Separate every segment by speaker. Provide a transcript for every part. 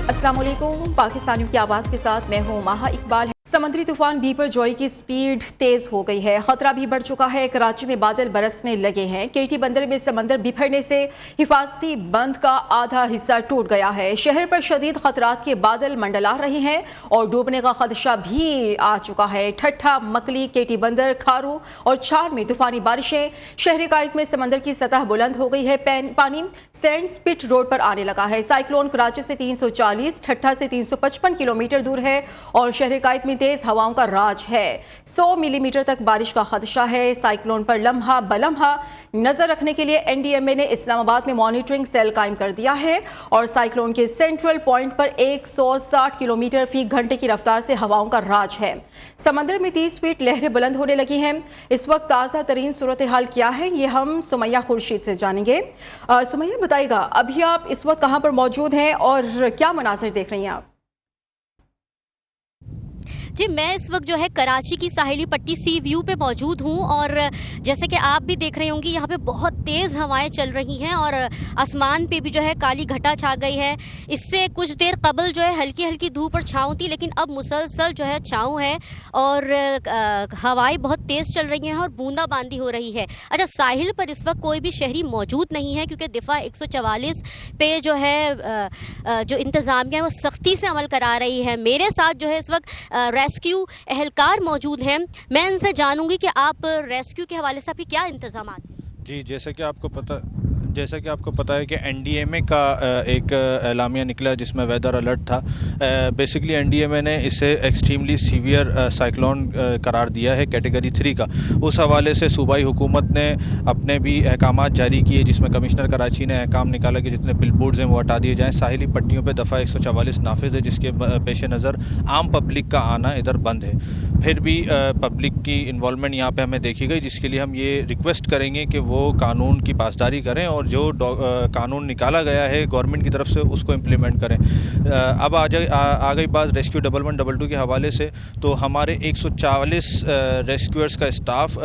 Speaker 1: अस्सलाम वालेकुम। पाकिस्तानियों की आवाज़ के साथ मैं हूँ माहा इकबाल। समुद्री तूफान बीपर जॉय की स्पीड तेज हो गई है, खतरा भी बढ़ चुका है। कराची में बादल बरसने लगे हैं। केटी बंदर में समंदर बिखरने से हिफाजती बंद का आधा हिस्सा टूट गया है। शहर पर शदीद खतरात के बादल मंडला रहे हैं और डूबने का खदशा भी आ चुका है। ठट्ठा, मकली, केटी बंदर, खारू और छार में तूफानी बारिशें। शहरी कायद में समंदर की सतह बुलंद हो गई है। पानी सैंड स्पिट रोड पर आने लगा है। साइक्लोन कराची से 340, ठट्ठा से 355 किलोमीटर दूर है और शहरी कायद में तेज हवाओं का राज है। 100 मिलीमीटर तक बारिश का खदशा है। साइक्लोन पर लम्हा बलम्हा नजर रखने के लिए एनडीएमए ने इस्लामाबाद में मॉनिटरिंग सेल कायम कर दिया है और साइक्लोन के सेंट्रल पॉइंट पर 160 किलोमीटर फी घंटे की रफ्तार से हवाओं का राज है। समंदर में 30 फीट लहरें बुलंद होने लगी हैं। इस वक्त ताज़ा तरीन सूरत हाल क्या है, ये हम सुमैया खुर्शीद से जानेंगे। सुमैया, बताइएगा, अभी आप इस वक्त कहाँ पर मौजूद हैं और क्या मनाज़िर देख रही हैं आप?
Speaker 2: जी, मैं इस वक्त जो है कराची की साहिली पट्टी सी व्यू पे मौजूद हूँ और जैसे कि आप भी देख रहे होंगे यहाँ पे बहुत तेज़ हवाएं चल रही हैं और आसमान पे भी जो है काली घटा छा गई है। इससे कुछ देर कबल जो है हल्की हल्की धूप और छाँव थी, लेकिन अब मुसलसल जो है छाँव है और हवाएं बहुत तेज़ चल रही हैं और बूंदाबांदी हो रही है। अच्छा, साहिल पर इस वक्त कोई भी शहरी मौजूद नहीं है क्योंकि दिफा 144 पे जो है जो इंतज़ामिया है वो सख्ती से अमल करा रही है। मेरे साथ जो है इस वक्त रेस्क्यू एहलकार मौजूद हैं। मैं इनसे जानूंगी कि आप रेस्क्यू के हवाले से आपके क्या इंतजामात हैं।
Speaker 3: जी, जैसा कि आपको पता है कि एनडीएमए का एक एलामिया निकला जिसमें वेदर अलर्ट था। बेसिकली एनडीएमए ने इसे एक्सट्रीमली सीवियर साइक्लोन करार दिया है, कैटेगरी 3 का। उस हवाले से सूबाई हुकूमत ने अपने भी अहकामात जारी किए, जिसमें कमिश्नर कराची ने अहकाम निकाला कि जितने बिलबोर्ड्स हैं वो हटा दिए जाएँ। साहिली पट्टियों पर दफ़ा 144 नाफिज है, जिसके पेश नज़र आम पब्लिक का आना इधर बंद है। फिर भी पब्लिक की इन्वॉल्वमेंट यहाँ पर हमें देखी गई, जिसके लिए हम ये रिक्वेस्ट करेंगे कि वो कानून की पासदारी करें और जो कानून निकाला गया है गवर्नमेंट की तरफ से उसको इम्प्लीमेंट करें। अब आ गई बात रेस्क्यू 1122 के हवाले से, तो हमारे 140 रेस्क्यूअर्स का स्टाफ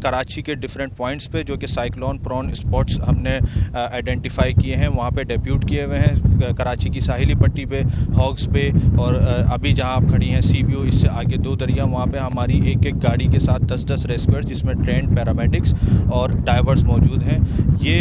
Speaker 3: कराची के डिफरेंट पॉइंट्स पे जो कि साइक्लोन प्रोन स्पॉट्स हमने आइडेंटिफाई किए हैं वहाँ पे डेप्यूट किए हुए हैं। कराची की साहिली पट्टी पे, हॉग्स पे और अभी जहाँ आप खड़ी हैं सी व्यू, इससे आगे 2 दरिया, वहाँ पे हमारी एक गाड़ी के साथ 10-10 रेस्क्यूअर्स जिसमें ट्रेंड पैरामेडिक्स और डाइवर्स मौजूद हैं। ये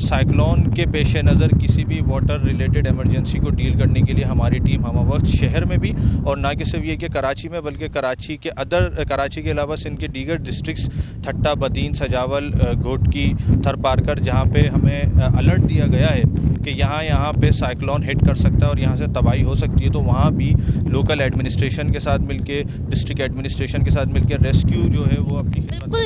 Speaker 3: साइक्लोन के पेश नज़र किसी भी वाटर रिलेटेड एमरजेंसी को डील करने के लिए हमारी टीम हम वक्त शहर में भी, और ना कि सिर्फ ये कि कराची में, बल्कि कराची के अलावा सिंध के दीगर डिस्ट्रिक्ट्स ठट्टा, बदीन, सजावल, घोटकी, थरपारकर, जहाँ पे हमें अलर्ट दिया गया है कि यहाँ पे साइक्लोन हिट कर सकता है और यहाँ से तबाही हो सकती है, तो वहाँ भी लोकल एडमिनिस्ट्रेशन के साथ मिलके, डिस्ट्रिक्ट एडमिनिस्ट्रेशन के साथ मिलके रेस्क्यू जो है वो अपनी
Speaker 2: बिल्कुल।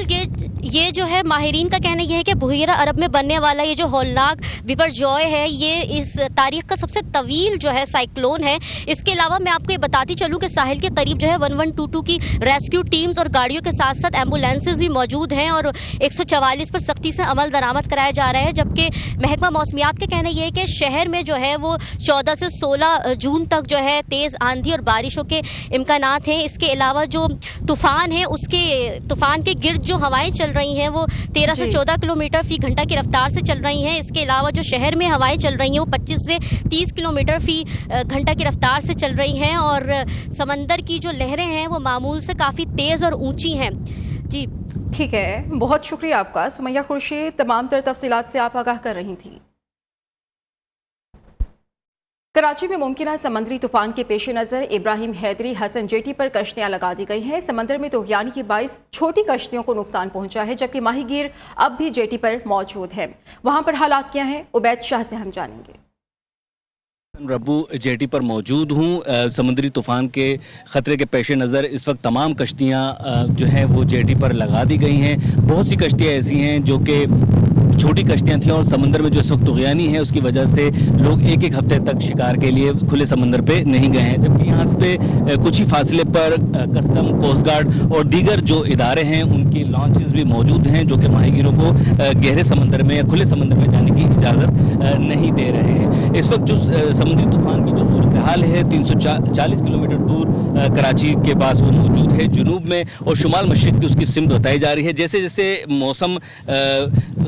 Speaker 2: ये जो है माहिरीन का कहना यह है कि बहिरा अरब में बनने वाला ये जो हौलनाक बीपर जॉय है, ये इस तारीख का सबसे तवील जो है साइक्लोन है। इसके अलावा मैं आपको ये बताती चलूँ कि साहिल के करीब जो है 1122 की रेस्क्यू टीम्स और गाड़ियों के साथ साथ एम्बुलेंसेज भी मौजूद हैं और 144 पर सख्ती से अमल दरामद कराया जा रहा है। जबकि महकमा मौसमियात का कहना यह है कि शहर में जो है वो 14 से 16 जून तक जो है तेज़ आंधी और बारिशों के इम्कानात हैं। इसके अलावा जो तूफ़ान है, तूफ़ान के गिर्द जो हवाएं चल रही हैं वो 13 से 14 किलोमीटर फी घंटा की रफ्तार से चल रही हैं। इसके अलावा जो शहर में हवाएं चल रही हैं वो 25 से 30 किलोमीटर फी घंटा की रफ्तार से चल रही हैं और समंदर की जो लहरें हैं वो मामूल से काफ़ी तेज़ और ऊंची हैं। जी
Speaker 1: ठीक है, बहुत शुक्रिया आपका सुमैया खुर्शीद, तमाम तर तफसीलात से आप आगाह कर रही थी। कराची में मुमकिन समंदरी तूफान के पेश नज़र इब्राहिम हैदरी हसन जेटी पर कश्तियां लगा दी गई हैं। समंदर में तूफ़ान के बाइस छोटी कश्तियों को नुकसान पहुंचा है, जबकि माहीगीर अब भी जेटी पर मौजूद है। वहां पर हालात क्या हैं, उबैद शाह से हम जानेंगे।
Speaker 4: रब्बू जेटी पर मौजूद हूँ। समुद्री तूफ़ान के ख़तरे के पेश नज़र इस वक्त तमाम कश्तियाँ जो हैं वो जेटी पर लगा दी गई हैं। बहुत सी कश्तियाँ ऐसी हैं जो कि छोटी कश्तियाँ थीं और समंदर में जो इस वक्त तुग़यानी है उसकी वजह से लोग एक हफ्ते तक शिकार के लिए खुले समंदर पे नहीं गए हैं। जबकि यहाँ पे कुछ ही फासले पर कस्टम, कोस्ट गार्ड और दीगर जो इदारे हैं उनकी लॉन्चेस भी मौजूद हैं जो कि माहीगीरों को गहरे समंदर में या खुले समंदर में जाने की इजाज़त नहीं दे रहे हैं। इस वक्त जो समुद्री तूफ़ान की जो सूरत सूरत हाल है 340 किलोमीटर दूर कराची के पास वो मौजूद है जुनूब में, और शुमाल मशरिक की उसकी सिमत बताई जा रही है। जैसे जैसे मौसम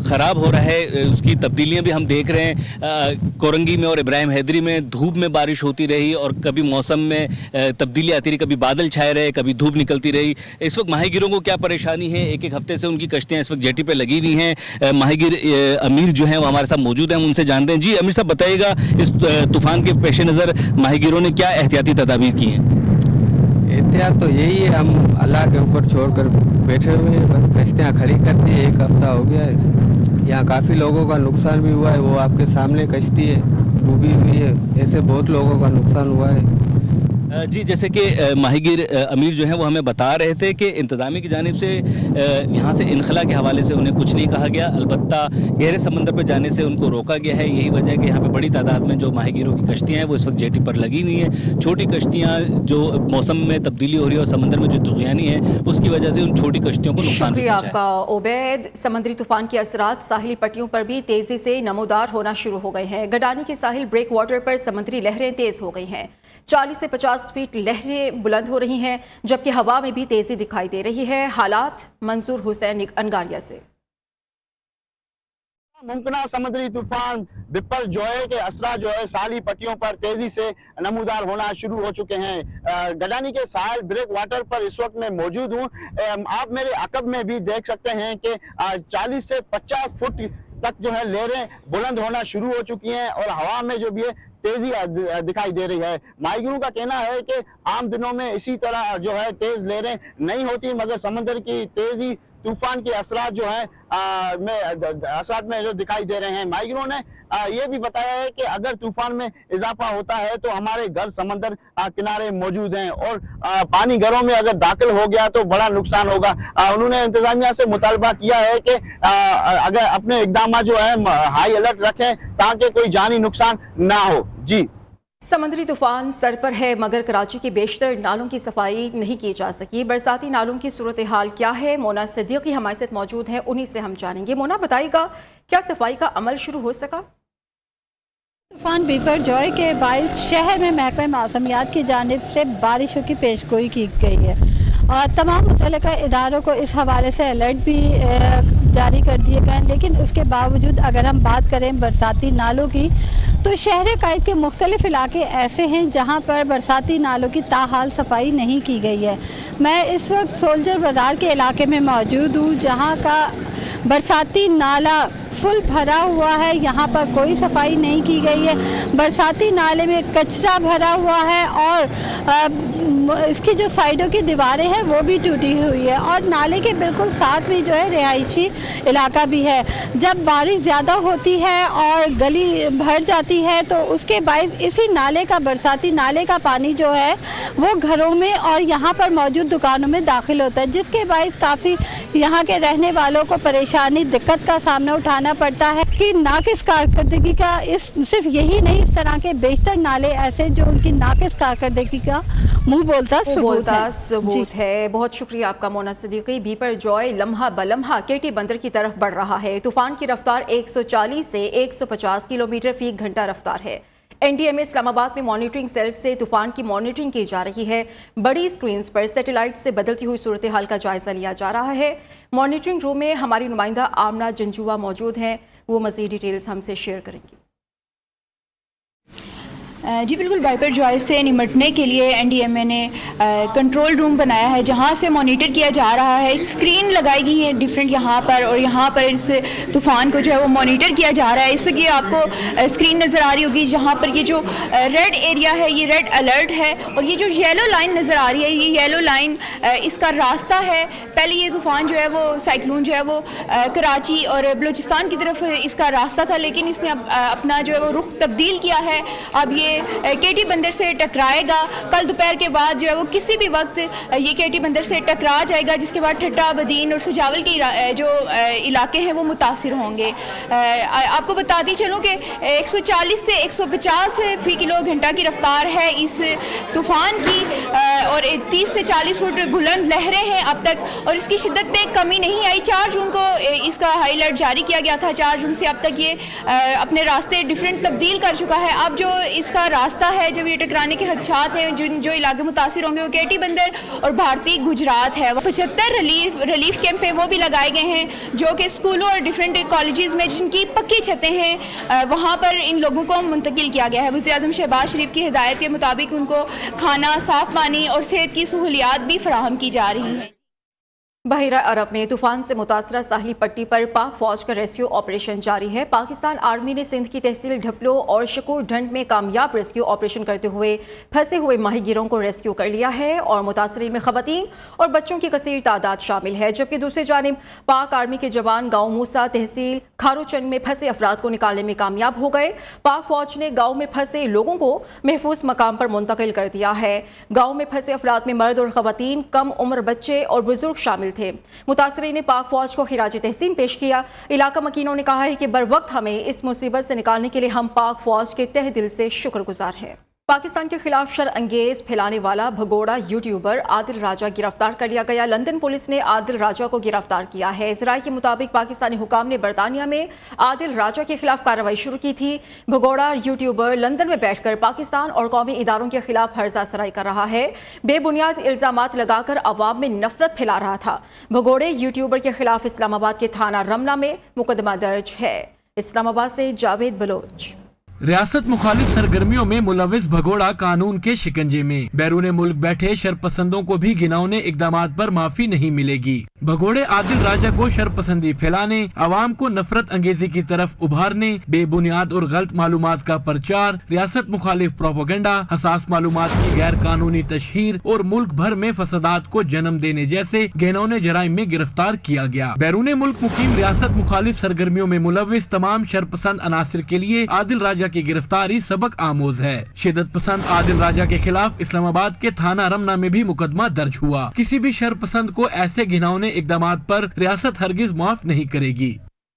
Speaker 4: ख़राब हो रहा है उसकी तब्दीलियां भी हम देख रहे हैं। कोरंगी में और इब्राहिम हैदरी में धूप में बारिश होती रही और कभी मौसम में तब्दीली आती रही, कभी बादल छाए रहे, कभी धूप निकलती रही। इस वक्त माहीगीरों को क्या परेशानी है, एक एक हफ्ते से उनकी कश्तियाँ इस वक्त जेटी पे लगी हुई हैं। माहीगीर अमीर जो हैं वो हमारे साथ मौजूद हैं, उनसे जानते हैं। जी अमीर साहब बताइएगा, इस तूफ़ान के पेश नज़र माहीगीरों ने क्या एहतियाती तदाबीर की हैं?
Speaker 5: एहतियात तो यही है, हम अल्लाह के ऊपर छोड़ कर बैठे हुए हैं, बस कश्तियाँ खड़ी कर दी, एक हफ्ता हो गया है। यहाँ काफ़ी लोगों का नुकसान भी हुआ है, वो आपके सामने कश्ती है, डूबी हुई है, ऐसे बहुत लोगों का नुकसान हुआ है।
Speaker 4: जी जैसे कि माहीगीर अमीर जो हैं वो हमें बता रहे थे कि इंतज़ामिया की जानिब से यहाँ से इनखला के हवाले से उन्हें कुछ नहीं कहा गया, अलबत्ता गहरे समंदर पर जाने से उनको रोका गया है। यही वजह है कि यहाँ पे बड़ी तादाद में जो माहीगीरों की कश्तियाँ हैं वो इस वक्त जेटी पर लगी हुई हैं। छोटी कश्तियाँ जो मौसम में तब्दीली हो रही है और समंदर में जो तुग़यानी है उसकी वजह से उन छोटी कश्तियों को नुकसान भी पहुंचा है।
Speaker 1: शुक्रिया आपका उबैद। समुद्री तूफान के असरात साहिली पट्टियों पर भी तेजी से नमूदार होना शुरू हो गए हैं। गडानी के साहिल ब्रेक वाटर पर समुद्री लहरें तेज हो गई हैं। 40 से 50 फीट लहरें बुलंद हो रही हैं, जबकि हवा में भी तेजी दिखाई दे रही है। हालात मंसूर हुसैन अंगारिया से।
Speaker 6: मुमकिन समुद्री तूफान बिपर जॉय के असरा जो है साली पट्टियों पर तेजी से नमूदार होना शुरू हो चुके हैं। गडानी के साहिल ब्रेक वाटर पर इस वक्त मैं मौजूद हूँ। आप मेरे अकब में भी देख सकते हैं कि 40 से 50 फुट तक जो है लहरें बुलंद होना शुरू हो चुकी हैं और हवा में जो भी है तेजी दिखाई दे रही है। माहीगीरों का कहना है कि आम दिनों में इसी तरह जो है तेज लहरें नहीं होती, मगर समंदर की तेजी तूफान के असरात जो है असरात में जो दिखाई दे रहे हैं। माहीगीरों ने ये भी बताया है कि अगर तूफान में इजाफा होता है तो हमारे घर समंदर किनारे मौजूद हैं और पानी घरों में अगर दाखिल हो गया तो बड़ा नुकसान होगा। उन्होंने इंतजामिया से मुतालबा किया है कि अगर अपने इकदाम जो है हाई अलर्ट रखें ताकि कोई जानी नुकसान ना हो। जी
Speaker 1: समुद्री तूफान सर पर है, मगर कराची के बेशतर नालों की सफाई नहीं की जा सकी। बरसाती नालों की सूरत हाल क्या है, मोना सिद्दीकी हमारे साथ मौजूद हैं, उन्हीं से हम जानेंगे। मोना बताइएगा, क्या सफाई का अमल शुरू हो सका?
Speaker 7: तूफान बिपर जॉय के बाइस शहर में महकमा मौसमियात की जानिब से बारिशों की पेशगोई की गई है और तमाम मुतल्लिका इदारों को इस हवाले से अलर्ट भी जारी कर दिए गए हैं। लेकिन उसके बावजूद अगर हम बात करें बरसाती नालों की, तो शहर कायद के मुख्तलिफ इलाके ऐसे हैं जहां पर बरसाती नालों की ताहाल सफाई नहीं की गई है। मैं इस वक्त सोल्जर बाज़ार के इलाके में मौजूद हूं, जहां का बरसाती नाला फुल भरा हुआ है। यहाँ पर कोई सफाई नहीं की गई है। बरसाती नाले में कचरा भरा हुआ है और इसकी जो साइडों की दीवारें हैं वो भी टूटी हुई है और नाले के बिल्कुल साथ में जो है रिहायशी इलाका भी है। जब बारिश ज़्यादा होती है और गली भर जाती है तो उसके बायस इसी नाले का, बरसाती नाले का पानी जो है वो घरों में और यहाँ पर मौजूद दुकानों में दाखिल होता है, जिसके बायस काफ़ी यहाँ के रहने वालों को परेशानी, दिक्कत का सामना उठाना पड़ता है कि नाकिस कारकर्दगी का सिर्फ यही नहीं, इस तरह के बेशतर नाले ऐसे जो उनकी नाकिस कारकर्दगी का मुंह बोलता सबूत है।
Speaker 1: बहुत शुक्रिया आपका मोना सिद्दीकी। बिपर जॉय लम्हा बलम्हा केटी बंदर की तरफ बढ़ रहा है। तूफान की रफ्तार 140 से 150 किलोमीटर फी घंटा रफ्तार है। एनडीएमए इस्लामाबाद में मॉनिटरिंग सेल से तूफान की मॉनिटरिंग की जा रही है। बड़ी स्क्रीन पर सैटेलाइट से बदलती हुई सूरत हाल का जायजा लिया जा रहा है। मॉनिटरिंग रूम में हमारी नुमाइंदा आमना जंजुआ मौजूद हैं, वो मज़ीद डिटेल्स हमसे शेयर करेंगी।
Speaker 8: जी बिल्कुल, बिपर जॉय से निपटने के लिए एनडीएमए ने कंट्रोल रूम बनाया है जहां से मॉनिटर किया जा रहा है। एक स्क्रीन लगाई गई है डिफरेंट यहाँ पर और यहाँ पर इस तूफ़ान को जो है वो मॉनिटर किया जा रहा है। इस वक्त ये आपको स्क्रीन नज़र आ रही होगी जहाँ पर ये जो रेड एरिया है ये रेड अलर्ट है और ये जो येलो लाइन नज़र आ रही है ये येलो लाइन इसका रास्ता है। पहले ये तूफ़ान जो है वो साइक्लोन जो है वो कराची और बलूचिस्तान की तरफ इसका रास्ता था, लेकिन इसने अपना जो है वो रुख तब्दील किया है। अब ये केटी बंदर से टकराएगा। कल दोपहर के बाद जो है वो किसी भी वक्त ये केटी बंदर से टकरा जाएगा, जिसके बाद ठट्टा, बदीन और सजावल के जो इलाके हैं वो मुतासिर होंगे। आपको बताती चलूँ कि 140 से 150 फी किलो घंटा की रफ्तार है इस तूफ़ान की और 30 से 40 फुट बुलंद लहरें हैं अब तक और इसकी शिद्दत में कमी नहीं आई। 4 जून को इसका हाई अलर्ट जारी किया गया था। 4 जून से अब तक ये अपने रास्ते डिफरेंट तब्दील कर चुका है। अब जो इसका کا راستہ ہے جب یہ ٹکرانے کے خدشات ہیں جو علاقے متاثر ہوں گے وہ کیٹی بندر اور بھارتی گجرات ہے. 75 ریلیف کیمپ ہیں وہ بھی لگائے گئے ہیں جو کہ اسکولوں اور ڈفرینٹ کالجز میں جن کی پکی چھتیں ہیں وہاں پر ان لوگوں کو منتقل کیا گیا ہے. وزیر اعظم شہباز شریف کی ہدایت کے مطابق ان کو کھانا، صاف پانی اور صحت کی سہولیات بھی فراہم کی جا رہی ہیں.
Speaker 1: بحیرہ عرب میں طوفان سے متاثرہ ساحلی پٹی پر پاک فوج کا ریسکیو آپریشن جاری ہے. پاکستان آرمی نے سندھ کی تحصیل ڈھپلو اور شکور ڈھنڈ میں کامیاب ریسکیو آپریشن کرتے ہوئے پھنسے ہوئے ماہی گیروں کو ریسکیو کر لیا ہے اور متاثرین میں خواتین اور بچوں کی کثیر تعداد شامل ہے. جبکہ دوسری جانب پاک آرمی کے جوان گاؤں موسا تحصیل کھارو چند میں پھنسے افراد کو نکالنے میں کامیاب ہو گئے. پاک فوج نے گاؤں میں پھنسے لوگوں کو محفوظ مقام پر منتقل کر دیا ہے. گاؤں میں پھنسے افراد میں مرد اور خواتین، کم عمر بچے اور بزرگ شامل تھے. متاثرین نے پاک فوج کو خراج تحسین پیش کیا. علاقہ مکینوں نے کہا ہے کہ بروقت ہمیں اس مصیبت سے نکالنے کے لیے ہم پاک فوج کے تہ دل سے شکر گزار ہیں. پاکستان کے خلاف شر انگیز پھیلانے والا بھگوڑا یوٹیوبر عادل راجہ گرفتار کر لیا گیا. لندن پولیس نے عادل راجہ کو گرفتار کیا ہے. ذرائع کے مطابق پاکستانی حکام نے برطانیہ میں عادل راجہ کے خلاف کارروائی شروع کی تھی. بھگوڑا یوٹیوبر لندن میں بیٹھ کر پاکستان اور قومی اداروں کے خلاف ہرزہ سرائی کر رہا ہے. بے بنیاد الزامات لگا کر عوام میں نفرت پھیلا رہا تھا. بھگوڑے یوٹیوبر کے خلاف اسلام آباد کے تھانہ رملہ میں مقدمہ درج ہے. اسلام آباد سے جاوید بلوچ.
Speaker 9: ریاست مخالف سرگرمیوں میں ملوث بھگوڑا قانون کے شکنجے میں. بیرون ملک بیٹھے شرپسندوں کو بھی گناؤنے اقدامات پر معافی نہیں ملے گی. بھگوڑے عادل راجہ کو شرپسندی پھیلانے، عوام کو نفرت انگیزی کی طرف ابھارنے، بے بنیاد اور غلط معلومات کا پرچار، ریاست مخالف پروپیگنڈا، حساس معلومات کی غیر قانونی تشہیر اور ملک بھر میں فسادات کو جنم دینے جیسے گھناؤنے جرائم میں گرفتار کیا گیا. بیرون ملک مقیم ریاست مخالف سرگرمیوں میں ملوث تمام شرپسند عناصر کے لیے عادل راجہ کی گرفتاری سبق آموز ہے. شدت پسند عادل راجہ کے خلاف اسلام آباد کے تھانہ رمنہ میں بھی مقدمہ درج ہوا. کسی بھی شر پسند کو ایسے گھناؤنے اقدامات پر ریاست ہرگز معاف نہیں کرے گی.